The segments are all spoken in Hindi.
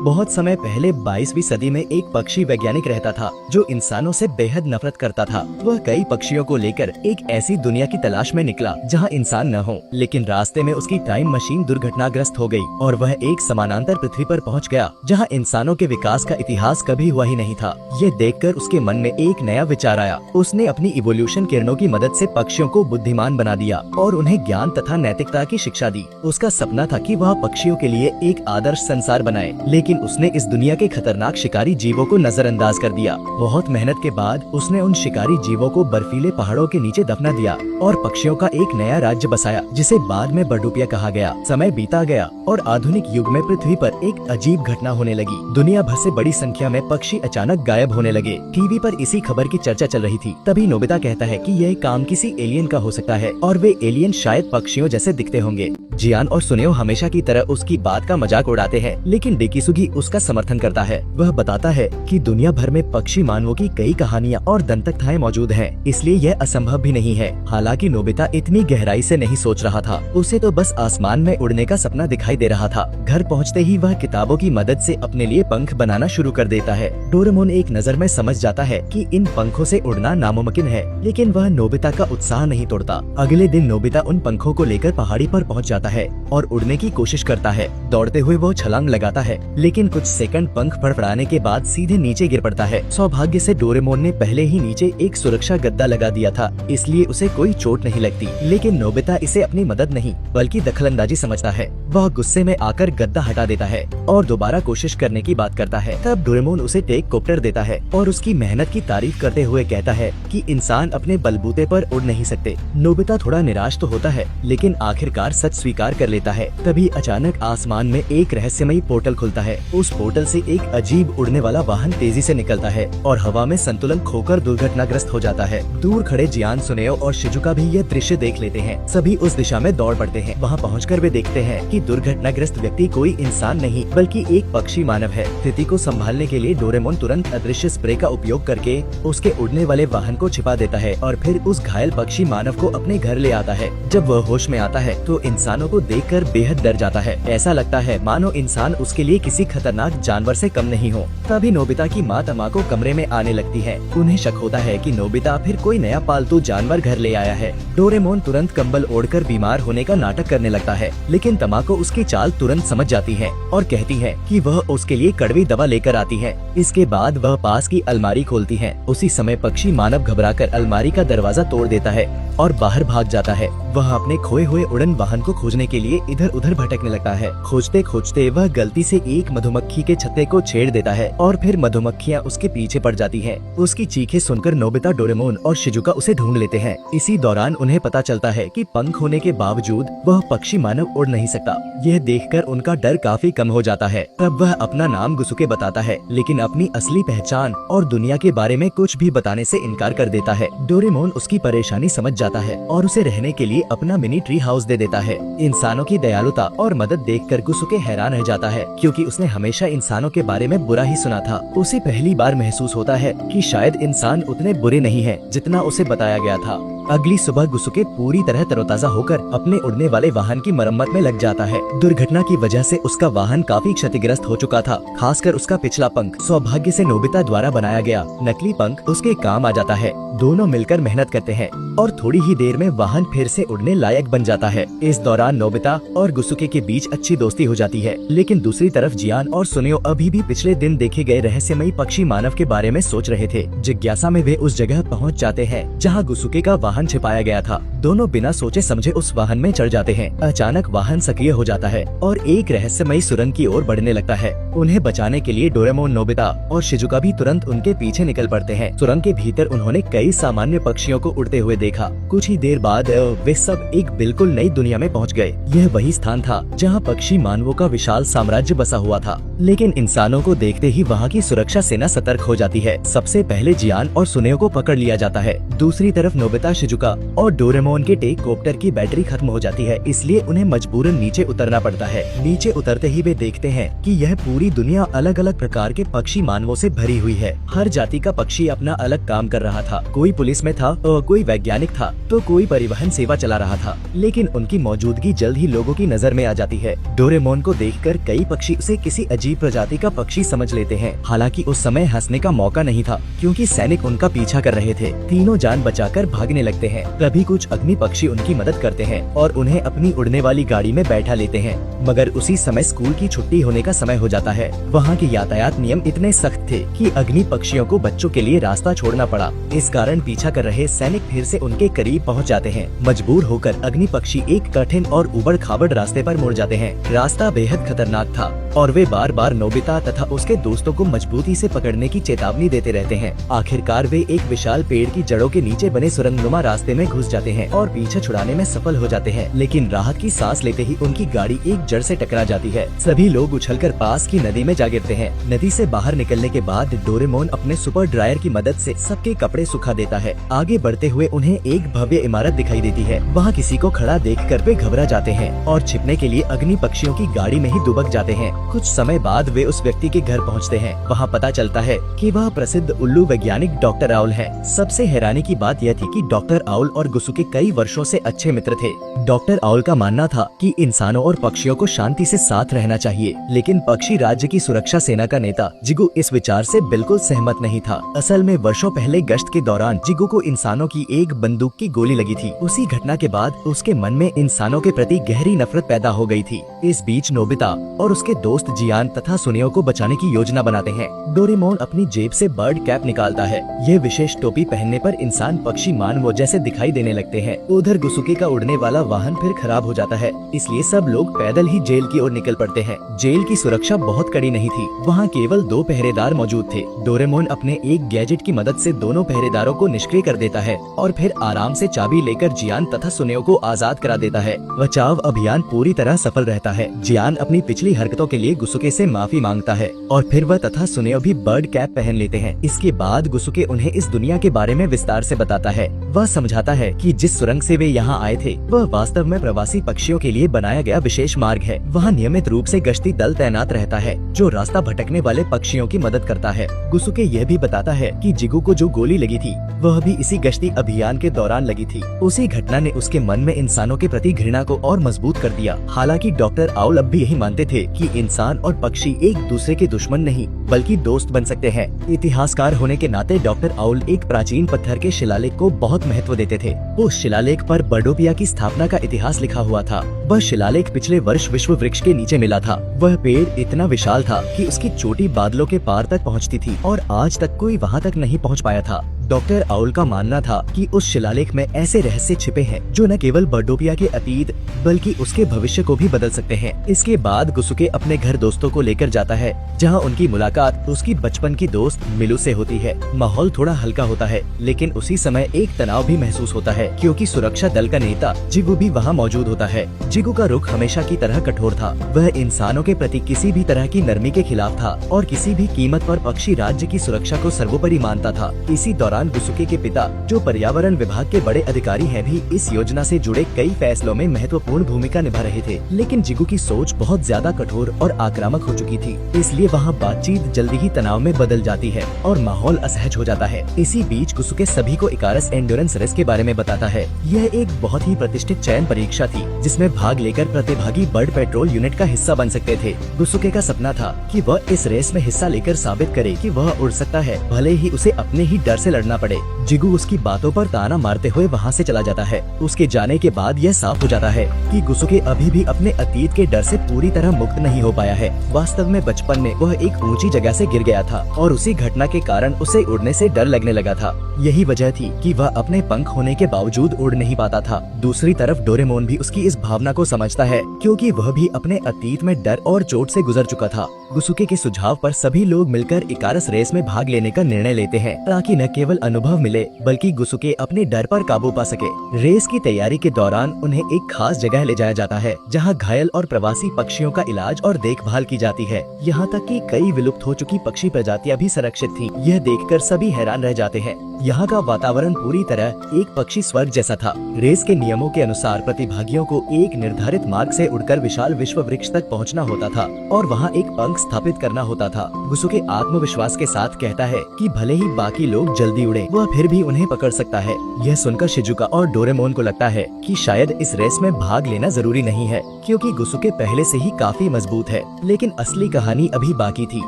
बहुत समय पहले 22वीं सदी में एक पक्षी वैज्ञानिक रहता था जो इंसानों से बेहद नफरत करता था। वह कई पक्षियों को लेकर एक ऐसी दुनिया की तलाश में निकला जहां इंसान न हो, लेकिन रास्ते में उसकी टाइम मशीन दुर्घटनाग्रस्त हो गई और वह एक समानांतर पृथ्वी पर पहुंच गया जहां इंसानों के विकास का इतिहास कभी हुआ ही नहीं था। ये देखकर उसके मन में एक नया विचार आया। उसने अपनी इवोल्यूशन किरणों की मदद से पक्षियों को बुद्धिमान बना दिया और उन्हें ज्ञान तथा नैतिकता की शिक्षा दी। उसका सपना था कि वह पक्षियों के लिए एक आदर्श संसार बनाए, लेकिन उसने इस दुनिया के खतरनाक शिकारी जीवों को नजरअंदाज कर दिया। बहुत मेहनत के बाद उसने उन शिकारी जीवों को बर्फीले पहाड़ों के नीचे दफना दिया और पक्षियों का एक नया राज्य बसाया जिसे बाद में बर्डूपिया कहा गया। समय बीता गया और आधुनिक युग में पृथ्वी पर एक अजीब घटना होने लगी। दुनिया भर से बड़ी संख्या में पक्षी अचानक गायब होने लगे। टीवी पर इसी खबर की चर्चा चल रही थी। तभी नोबिता कहता है कि यह काम किसी एलियन का हो सकता है और वे एलियन शायद पक्षियों जैसे दिखते होंगे। जियान और सुनियो हमेशा की तरह उसकी बात का मजाक उड़ाते हैं, लेकिन डेकिसुगी उसका समर्थन करता है। वह बताता है कि दुनिया भर में पक्षी मानवों की कई कहानियां और दंतकथाएं मौजूद हैं, इसलिए यह असंभव भी नहीं है। हालांकि नोबिता इतनी गहराई से नहीं सोच रहा था, उसे तो बस आसमान में उड़ने का सपना दिखाई दे रहा था। घर पहुँचते ही वह किताबों की मदद से अपने लिए पंख बनाना शुरू कर देता है। डोरेमोन एक नजर में समझ जाता है कि इन पंखों से उड़ना नामुमकिन है, लेकिन वह नोबिता का उत्साह नहीं तोड़ता। अगले दिन नोबिता उन पंखों को लेकर पहाड़ी पर पहुंच जाता है और उड़ने की कोशिश करता है। दौड़ते हुए वो छलांग लगाता है, लेकिन कुछ सेकंड पंख फड़फड़ाने के बाद सीधे नीचे गिर पड़ता है। सौभाग्य से डोरेमोन ने पहले ही नीचे एक सुरक्षा गद्दा लगा दिया था, इसलिए उसे कोई चोट नहीं लगती। लेकिन नोबिता इसे अपनी मदद नहीं बल्कि दखलंदाजी समझता है। वह गुस्से में आकर गद्दा हटा देता है और दोबारा कोशिश करने की बात करता है। तब डोरेमोन उसे टेक कॉप्टर देता है और उसकी मेहनत की तारीफ करते हुए कहता है कि इंसान अपने बलबूते पर उड़ नहीं सकते। नोबिता थोड़ा निराश तो होता है, लेकिन आखिरकार सच स्वीकार कर लेता है। तभी अचानक आसमान में एक रहस्यमयी पोर्टल खुलता है। उस पोर्टल से एक अजीब उड़ने वाला वाहन तेजी से निकलता है और हवा में संतुलन खोकर दुर्घटनाग्रस्त हो जाता है। दूर खड़े जियान, सुनेओ और शिजुका भी यह दृश्य देख लेते हैं। सभी उस दिशा में दौड़ पड़ते हैं। वहाँ पहुंचकर वे देखते हैं कि दुर्घटनाग्रस्त व्यक्ति कोई इंसान नहीं बल्कि एक पक्षी मानव है। स्थिति को संभालने के लिए डोरेमोन तुरंत अदृश्य स्प्रे का उपयोग करके उसके उड़ने वाले वाहन को छिपा देता है और फिर उस घायल पक्षी मानव को अपने घर ले आता है। जब वह होश में आता है तो इंसानों को देखकर बेहद डर जाता है। ऐसा लगता है मानो इंसान उसके लिए किसी खतरनाक जानवर से कम नहीं हो। तभी नोबिता की माँ तमाको कमरे में आने लगती है। उन्हें शक होता है कि नोबिता फिर कोई नया पालतू जानवर घर ले आया है। डोरेमोन तुरंत कंबल ओढ़कर बीमार होने का नाटक करने लगता है, लेकिन तमाको उसकी चाल तुरंत समझ जाती है और कहती है कि वह उसके लिए कड़वी दवा लेकर आती है। इसके बाद वह पास की अलमारी खोलती है। उसी समय पक्षी मानव घबराकर अलमारी का दरवाजा तोड़ देता है और बाहर भाग जाता है। वह अपने खोए हुए उड़न वाहन को खोजने के लिए इधर उधर भटकने लगता है। खोजते खोजते वह गलती से एक मधुमक्खी के छत्ते को छेड़ देता है और फिर मधुमक्खियाँ उसके पीछे पड़ जाती हैं। उसकी चीखें सुनकर नोबिता, डोरेमोन और शिजुका उसे ढूंढ लेते हैं। इसी दौरान उन्हें पता चलता है कि पंख होने के बावजूद वह पक्षी मानव उड़ नहीं सकता। यह देखकर उनका डर काफी कम हो जाता है। तब वह अपना नाम गुसुके बताता है, लेकिन अपनी असली पहचान और दुनिया के बारे में कुछ भी बताने से इनकार कर देता है। डोरेमोन उसकी परेशानी समझ जाता है और उसे रहने के लिए अपना मिनी ट्री हाउस दे देता है। इंसानों की दयालुता और मदद देखकर गुसुके हैरान रह जाता है, क्योंकि उसने हमेशा इंसानों के बारे में बुरा ही सुना था। उसे पहली बार महसूस होता है कि शायद इंसान उतने बुरे नहीं हैं जितना उसे बताया गया था। अगली सुबह गुसुके पूरी तरह तरोताजा होकर अपने उड़ने वाले वाहन की मरम्मत में लग जाता है। दुर्घटना की वजह से उसका वाहन काफी क्षतिग्रस्त हो चुका था, खासकर उसका पिछला पंख। सौभाग्य से नोबिता द्वारा बनाया गया नकली पंख उसके काम आ जाता है। दोनों मिलकर मेहनत करते हैं और थोड़ी ही देर में वाहन फिर से उड़ने लायक बन जाता है। इस दौरान नोबिता और गुसुके के बीच अच्छी दोस्ती हो जाती है, लेकिन दूसरी तरफ जियान और सुनियो अभी भी पिछले दिन देखे गए रहस्यमयी पक्षी मानव के बारे में सोच रहे थे। जिज्ञासा में वे उस जगह पहुंच जाते हैं जहां गुसुके का वाहन छिपाया गया था। दोनों बिना सोचे समझे उस वाहन में चढ़ जाते हैं। अचानक वाहन सक्रिय हो जाता है और एक रहस्यमयी सुरंग की ओर बढ़ने लगता है। उन्हें बचाने के लिए डोरेमोन, नोबिता और शिजुका भी तुरंत उनके पीछे निकल पड़ते हैं। सुरंग के भीतर उन्होंने कई सामान्य पक्षियों को उड़ते हुए देखा। कुछ ही देर बाद वे सब एक बिल्कुल नई दुनिया में पहुंच गए। यह वही स्थान था जहां पक्षी मानवों का विशाल साम्राज्य बसा हुआ था, लेकिन इंसानों को देखते ही वहां की सुरक्षा सेना सतर्क हो जाती है। सबसे पहले जियान और सुनेओ को पकड़ लिया जाता है। दूसरी तरफ नोबिता, शिजुका और डोरेमोन के टेक कॉप्टर की बैटरी खत्म हो जाती है, इसलिए उन्हें मजबूरन नीचे उतरना पड़ता है। नीचे उतरते ही वे देखते हैं कि यह पूरी दुनिया अलग अलग प्रकार के पक्षी मानवों से भरी हुई है। हर जाति का पक्षी अपना अलग काम कर रहा था। कोई पुलिस में था, कोई वैज्ञानिक था, तो कोई परिवहन सेवा चला रहा था। लेकिन उनकी मौजूदगी लड़की जल्द ही लोगों की नजर में आ जाती है। डोरेमोन को देखकर कई पक्षी उसे किसी अजीब प्रजाति का पक्षी समझ लेते हैं। हालांकि उस समय हंसने का मौका नहीं था, क्योंकि सैनिक उनका पीछा कर रहे थे। तीनों जान बचाकर भागने लगते हैं। तभी कुछ अग्नि पक्षी उनकी मदद करते हैं और उन्हें अपनी उड़ने वाली गाड़ी में बैठा लेते हैं। मगर उसी समय स्कूल की छुट्टी होने का समय हो जाता है। वहाँ के यातायात नियम इतने सख्त थे कि अग्नि पक्षियों को बच्चों के लिए रास्ता छोड़ना पड़ा। इस कारण पीछा कर रहे सैनिक फिर से उनके करीब पहुँच जाते हैं। मजबूर होकर अग्नि पक्षी एक कठिन और उबड़ खाबड़ रास्ते पर मुड़ जाते हैं। रास्ता बेहद खतरनाक था और वे बार बार नोबिता तथा उसके दोस्तों को मजबूती से पकड़ने की चेतावनी देते रहते हैं। आखिरकार वे एक विशाल पेड़ की जड़ों के नीचे बने सुरंगनुमा रास्ते में घुस जाते हैं और पीछा छुड़ाने में सफल हो जाते हैं। लेकिन राहत की सांस लेते ही उनकी गाड़ी एक जड़ से टकरा जाती है। सभी लोग उछलकर पास की नदी में जा गिरते हैं। नदी से बाहर निकलने के बाद डोरेमोन अपने सुपर ड्रायर की मदद से सबके कपड़े सुखा देता है। आगे बढ़ते हुए उन्हें एक भव्य इमारत दिखाई देती है। वहाँ किसी को खड़ा देखकर वे घबरा जाते हैं और छिपने के लिए अग्नि पक्षियों की गाड़ी में ही दुबक जाते हैं। कुछ समय बाद वे उस व्यक्ति के घर पहुँचते हैं। वहाँ पता चलता है कि वह प्रसिद्ध उल्लू वैज्ञानिक डॉक्टर आउल है। सबसे हैरानी की बात यह थी कि डॉक्टर आउल और गुसुके कई वर्षों से अच्छे मित्र थे। डॉक्टर आउल का मानना था कि इंसानों और पक्षियों को शांति से साथ रहना चाहिए, लेकिन पक्षी राज्य की सुरक्षा सेना का नेता जिगु इस विचार से बिल्कुल सहमत नहीं था। असल में वर्षों पहले गश्त के दौरान जिगु को इंसानों की एक बंदूक की गोली लगी थी। उसी घटना के बाद उसके मन में इंसानों के प्रति गहरी नफरत पैदा हो गई थी। इस बीच नोबिता और उसके दोस्त जियान तथा सुनियो को बचाने की योजना बनाते हैं। डोरेमोन अपनी जेब से बर्ड कैप निकालता है। यह विशेष टोपी पहनने पर इंसान पक्षी मानव जैसे दिखाई देने लगते हैं। उधर गुसुके का उड़ने वाला वाहन फिर खराब हो जाता है, इसलिए सब लोग पैदल ही जेल की ओर निकल पड़ते हैं। जेल की सुरक्षा बहुत कड़ी नहीं थी। वहाँ केवल 2 पहरेदार मौजूद थे। डोरेमोन अपने एक गैजेट की मदद से दोनों पहरेदारों को निष्क्रिय कर देता है और फिर आराम से चाबी लेकर जियान तथा सुनियो को आजाद करा देता है। बचाव अभियान पूरी तरह सफल रहता है। जियान अपनी पिछली हरकतों के लिए गुसुके से माफी मांगता है और फिर वह तथा सुनियो भी बर्ड कैप पहन लेते हैं। इसके बाद गुसुके उन्हें इस दुनिया के बारे में विस्तार से बताता है। वह समझाता है कि जिस सुरंग से वे यहाँ आए थे वह वास्तव में प्रवासी पक्षियों के लिए बनाया गया विशेष मार्ग है। वहाँ नियमित रूप से गश्ती दल तैनात रहता है जो रास्ता भटकने वाले पक्षियों की मदद करता है। गुसुके यह भी बताता है कि जिगु को जो गोली लगी थी वह भी इसी गश्ती अभियान के दौरान लगी थी। उसी घटना ने उसके मन में इंसानों के प्रति घृणा को और मजबूत कर दिया। हालांकि डॉक्टर आउल अब भी यही मानते थे कि इंसान और पक्षी एक दूसरे के दुश्मन नहीं बल्कि दोस्त बन सकते हैं। इतिहासकार होने के नाते डॉक्टर आउल एक प्राचीन पत्थर के शिलालेख को बहुत महत्व देते थे। उस शिलालेख पर बर्डोपिया की स्थापना का इतिहास लिखा हुआ था। वह शिलालेख पिछले वर्ष विश्व वृक्ष के नीचे मिला था। वह पेड़ इतना विशाल था कि उसकी चोटी बादलों के पार तक पहुंचती थी और आज तक कोई वहां तक नहीं पहुंच पाया था। डॉक्टर आउल का मानना था कि उस शिलालेख में ऐसे रहस्य छिपे हैं जो न केवल बर्डोपिया के अतीत बल्कि उसके भविष्य को भी बदल सकते हैं। इसके बाद गुसुके अपने घर दोस्तों को लेकर जाता है, जहां उनकी मुलाकात उसकी बचपन की दोस्त मिलू से होती है। माहौल थोड़ा हल्का होता है, लेकिन उसी समय एक तनाव भी महसूस होता है, क्योंकि सुरक्षा दल का नेता जिगु भी वहाँ मौजूद होता है। जिगु का रुख हमेशा की तरह कठोर था। वह इंसानों के प्रति किसी भी तरह की नरमी के खिलाफ था और किसी भी कीमत पर पक्षी राज्य की सुरक्षा को सर्वोपरि मानता था। इसी दौरान गुसुके के पिता, जो पर्यावरण विभाग के बड़े अधिकारी हैं, भी इस योजना से जुड़े कई फैसलों में महत्वपूर्ण भूमिका निभा रहे थे। लेकिन जिगु की सोच बहुत ज्यादा कठोर और आक्रामक हो चुकी थी, इसलिए वहाँ बातचीत जल्दी ही तनाव में बदल जाती है और माहौल असहज हो जाता है। इसी बीच गुसुके सभी को इकारस एंड्योरेंस रेस के बारे में बताता है। यह एक बहुत ही प्रतिष्ठित चयन परीक्षा थी, जिसमें भाग लेकर प्रतिभागी बर्ड पेट्रोल यूनिट का हिस्सा बन सकते थे। गुसुके का सपना था कि वह इस रेस में हिस्सा लेकर साबित करे कि वह उड़ सकता है, भले ही उसे अपने ही डर से लड़ना पड़े। जिगु उसकी बातों पर ताना मारते हुए वहाँ से चला जाता है। उसके जाने के बाद यह साफ हो जाता है कि गुसुके अभी भी अपने अतीत के डर से पूरी तरह मुक्त नहीं हो पाया है। वास्तव में बचपन में वह एक ऊंची जगह से गिर गया था और उसी घटना के कारण उसे उड़ने से डर लगने लगा था। यही वजह थी कि वह अपने पंख होने के बावजूद उड़ नहीं पाता था। दूसरी तरफ डोरेमोन भी उसकी इस भावना को समझता है, क्योंकि वह भी अपने अतीत में डर और चोट से गुजर चुका था। गुसुके के सुझाव पर सभी लोग मिलकर इकारस रेस में भाग लेने का निर्णय लेते हैं, ताकि न केवल अनुभव मिले बल्कि गुसुके अपने डर पर काबू पा सके। रेस की तैयारी के दौरान उन्हें एक खास जगह ले जाया जाता है, जहां घायल और प्रवासी पक्षियों का इलाज और देखभाल की जाती है। यहाँ तक कि कई विलुप्त हो चुकी पक्षी प्रजातियां भी संरक्षित थीं। यह देखकर सभी हैरान रह जाते हैं। यहाँ का वातावरण पूरी तरह एक पक्षी स्वर्ग जैसा था। रेस के नियमों के अनुसार प्रतिभागियों को एक निर्धारित मार्ग से उड़कर विशाल विश्व वृक्ष तक पहुँचना होता था और वहाँ एक पंख स्थापित करना होता था। गुसुके आत्मविश्वास के साथ कहता है कि भले ही बाकी लोग जल्दी उड़े, वह फिर भी उन्हें पकड़ सकता है। यह सुनकर शिजुका और डोरेमोन को लगता है कि शायद इस रेस में भाग लेना जरूरी नहीं है, क्योंकि गुसुके पहले से ही काफी मजबूत है। लेकिन असली कहानी अभी बाकी थी।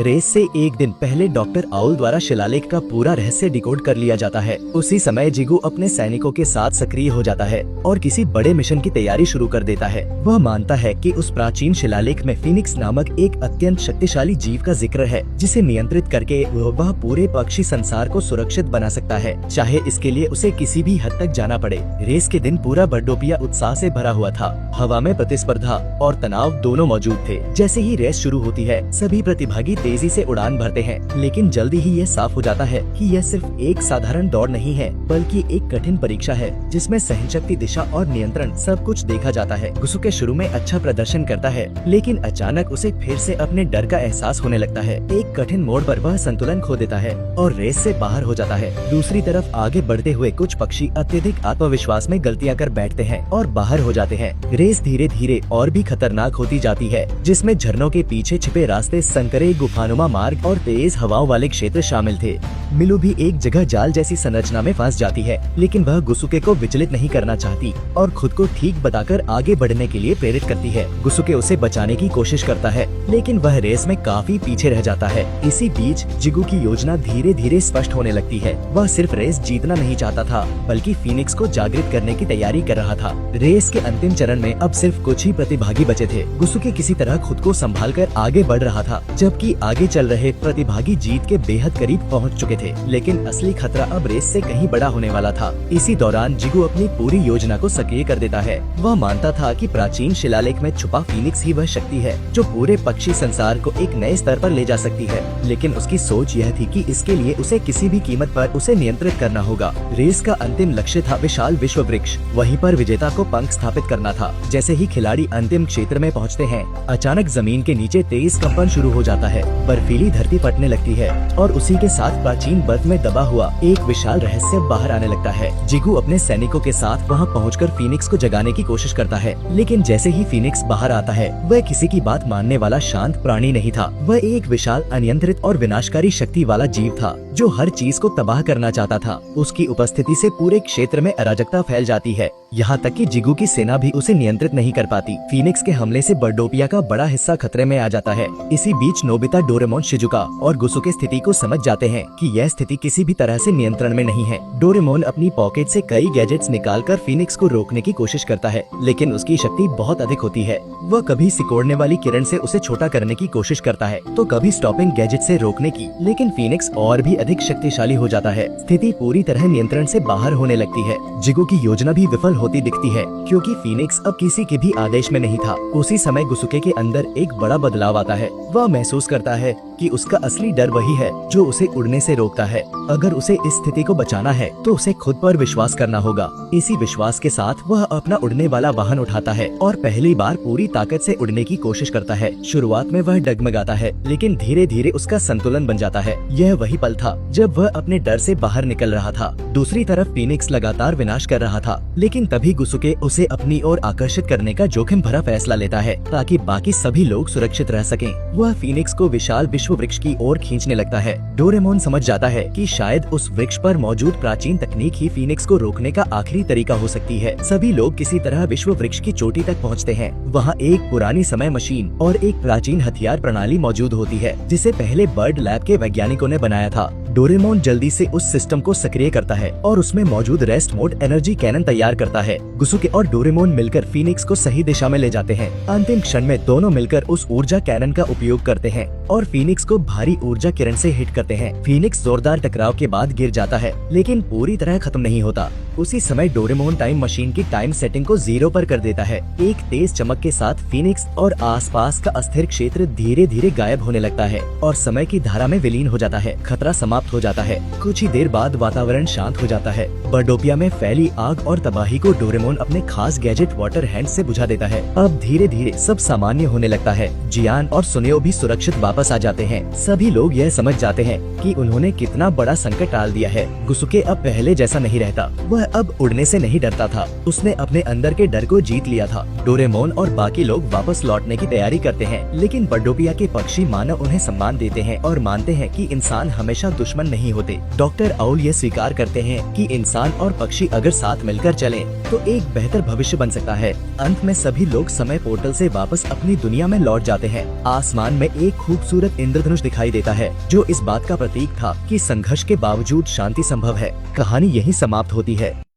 रेस से एक दिन पहले डॉक्टर आउल द्वारा शिलालेख का पूरा रहस्य डिकोड कर लिया जाता है। उसी समय जिगु अपने सैनिकों के साथ सक्रिय हो जाता है और किसी बड़े मिशन की तैयारी शुरू कर देता है। वह मानता है कि उस प्राचीन शिलालेख में फिनिक्स नामक एक अत्यंत शक्तिशाली जीव का जिक्र है, जिसे नियंत्रित करके वह पूरे पक्षी संसार को सुरक्षित बना सकता है, चाहे इसके लिए उसे किसी भी हद तक जाना पड़े। रेस के दिन पूरा बर्डोपिया उत्साह से भरा हुआ था। हवा में प्रतिस्पर्धा और तनाव दोनों मौजूद थे। जैसे ही रेस शुरू होती है, सभी प्रतिभागी तेजी से उड़ान भरते हैं, लेकिन जल्दी ही यह साफ हो जाता है कि यह सिर्फ एक साधारण दौड़ नहीं है, बल्कि एक कठिन परीक्षा है, जिसमें सहनशक्ति, दिशा और नियंत्रण सब कुछ देखा जाता है। गुसुके शुरू में अच्छा प्रदर्शन करता है, लेकिन अचानक उसे फिर से अपने डर का एहसास होने लगता है। एक कठिन मोड़ पर वह संतुलन खो देता है और रेस से बाहर हो जाता है। दूसरी तरफ आगे बढ़ते हुए कुछ पक्षी अत्यधिक आत्मविश्वास में गलतियां कर बैठते हैं और बाहर हो जाते हैं। रेस धीरे धीरे और भी खतरनाक होती जाती है, जिसमें झरनों के पीछे छिपे रास्ते, संकरे, गुफानुमा मार्ग और तेज हवाओं वाले क्षेत्र शामिल थे। मिलू भी एक जगह जाल जैसी संरचना में फंस जाती है, लेकिन वह गुसुके को विचलित नहीं करना चाहती और खुद को ठीक बताकर आगे बढ़ने के लिए प्रेरित करती है। गुसुके उसे बचाने की कोशिश करता है, लेकिन वह रेस में काफी पीछे रह जाता है। इसी बीच जिगु की योजना धीरे धीरे स्पष्ट होने लगती है। वह सिर्फ रेस जीतना नहीं चाहता था, बल्कि फीनिक्स को जागृत करने की तैयारी कर रहा था। रेस के अंतिम चरण में अब सिर्फ कुछ ही प्रतिभागी बचे थे। गुसुके किसी तरह खुद को संभालकर आगे बढ़ रहा था, जबकि आगे चल रहे प्रतिभागी जीत के बेहद करीब पहुंच चुके थे। लेकिन असली खतरा अब रेस से कहीं बड़ा होने वाला था। इसी दौरान जिगु अपनी पूरी योजना को सक्रिय कर देता है। वह मानता था कि प्राचीन शिलालेख में छुपा फीनिक्स ही वह शक्ति है जो पूरे पक्षी संसार को एक नए स्तर पर ले जा सकती है। लेकिन उसकी सोच यह थी कि इसके लिए उसे किसी भी कीमत पर उसे नियंत्रित करना होगा। रेस का अंतिम लक्ष्य था विशाल विश्व वृक्ष। वहीं पर विजेता को पंख स्थापित करना था। जैसे ही खिलाड़ी अंतिम क्षेत्र में पहुंचते हैं, अचानक जमीन के नीचे तेज कंपन शुरू हो जाता है। बर्फीली धरती फटने लगती है और उसी के साथ प्राचीन बर्फ में दबा हुआ एक विशाल रहस्य बाहर आने लगता है। जिगु अपने सैनिकों के साथ वहां पहुंचकर फीनिक्स को जगाने की कोशिश करता है, लेकिन जैसे ही फीनिक्स बाहर आता है, वह किसी की बात मानने वाला शांत प्राणी नहीं था। वह एक विशाल, अनियंत्रित और विनाशकारी शक्ति वाला जीव था जो हर चीज को तबाह करना चाहता था। उसकी उपस्थिति से पूरे क्षेत्र में अराजकता फैल जाती है, यहाँ तक कि जिगु की सेना भी उसे नियंत्रित नहीं कर पाती। फीनिक्स के हमले से बर्डोपिया का बड़ा हिस्सा खतरे में आ जाता है। इसी बीच नोबिता, डोरेमोन, शिजुका और गुसुके स्थिति को समझ जाते हैं कि यह स्थिति किसी भी तरह से नियंत्रण में नहीं है। डोरेमोन अपनी पॉकेट से कई गैजेट्स निकालकर फीनिक्स को रोकने की कोशिश करता है, लेकिन उसकी शक्ति बहुत अधिक होती है। वह कभी सिकोड़ने वाली किरण से उसे छोटा करने की कोशिश करता है, तो कभी स्टॉपिंग गैजेट से रोकने की, लेकिन फीनिक्स और भी अधिक शक्तिशाली हो जाता है। स्थिति पूरी तरह नियंत्रण से बाहर होने लगती है। जिगु की योजना भी विफल होती दिखती है, क्योंकि फीनिक्स अब किसी के भी आदेश में नहीं था। उसी समय गुसुके के अंदर एक बड़ा बदलाव आता है। वह महसूस करता है कि उसका असली डर वही है जो उसे उड़ने से रोकता है। अगर उसे इस स्थिति को बचाना है, तो उसे खुद पर विश्वास करना होगा। इसी विश्वास के साथ वह अपना उड़ने वाला वाहन उठाता है और पहली बार पूरी ताकत से उड़ने की कोशिश करता है। शुरुआत में वह डगमगाता है, लेकिन धीरे धीरे उसका संतुलन बन जाता है। यह वही पल था जब वह अपने डर से बाहर निकल रहा था। दूसरी तरफ फीनिक्स लगातार विनाश कर रहा था, लेकिन तभी गुसुके उसे अपनी ओर आकर्षित करने का जोखिम भरा फैसला लेता है, ताकि बाकी सभी लोग सुरक्षित रह सकें। वह फीनिक्स को विशाल विश्व वृक्ष की ओर खींचने लगता है। डोरेमोन समझ जाता है कि शायद उस वृक्ष पर मौजूद प्राचीन तकनीक ही फीनिक्स को रोकने का आखिरी तरीका हो सकती है। सभी लोग किसी तरह विश्व वृक्ष की चोटी तक पहुंचते हैं। वहां एक पुरानी समय मशीन और एक प्राचीन हथियार प्रणाली मौजूद होती है, जिसे पहले बर्ड लैब के वैज्ञानिकों ने बनाया था। डोरेमोन जल्दी से उस सिस्टम को सक्रिय करता है और उसमें मौजूद रेस्ट मोड एनर्जी कैनन तैयार करता है। गुसुके और डोरेमोन मिलकर फीनिक्स को सही दिशा में ले जाते हैं। अंतिम क्षण में दोनों मिलकर उस ऊर्जा कैनन का उपयोग करते हैं और फीनिक्स को भारी ऊर्जा किरण से हिट करते हैं। फीनिक्स जोरदार टकराव के बाद गिर जाता है, लेकिन पूरी तरह खत्म नहीं होता। उसी समय डोरेमोन टाइम मशीन की टाइम सेटिंग को 0 पर कर देता है। एक तेज चमक के साथ फीनिक्स और आसपास का अस्थिर क्षेत्र धीरे धीरे गायब होने लगता है और समय की धारा में विलीन हो जाता है। खतरा समाप्त समाप्त हो जाता है। कुछ ही देर बाद वातावरण शांत हो जाता है। बर्डोपिया में फैली आग और तबाही को डोरेमोन अपने खास गैजेट वाटर हैंड से बुझा देता है। अब धीरे धीरे सब सामान्य होने लगता है। जियान और सुनेओ भी सुरक्षित वापस आ जाते हैं। सभी लोग यह समझ जाते हैं कि उन्होंने कितना बड़ा संकट टाल दिया है। गुसुके अब पहले जैसा नहीं रहता। वह अब उड़ने से नहीं डरता था। उसने अपने अंदर के डर को जीत लिया था। डोरेमोन और बाकी लोग वापस लौटने की तैयारी करते हैं, लेकिन बर्डोपिया के पक्षी मानव उन्हें सम्मान देते हैं और मानते हैं कि इंसान हमेशा दुश्मन नहीं होते। डॉक्टर आउल ये स्वीकार करते हैं कि इंसान और पक्षी अगर साथ मिलकर चलें, तो एक बेहतर भविष्य बन सकता है। अंत में सभी लोग समय पोर्टल से वापस अपनी दुनिया में लौट जाते हैं। आसमान में एक खूबसूरत इंद्रधनुष दिखाई देता है, जो इस बात का प्रतीक था कि संघर्ष के बावजूद शांति संभव है। कहानी यहीं समाप्त होती है।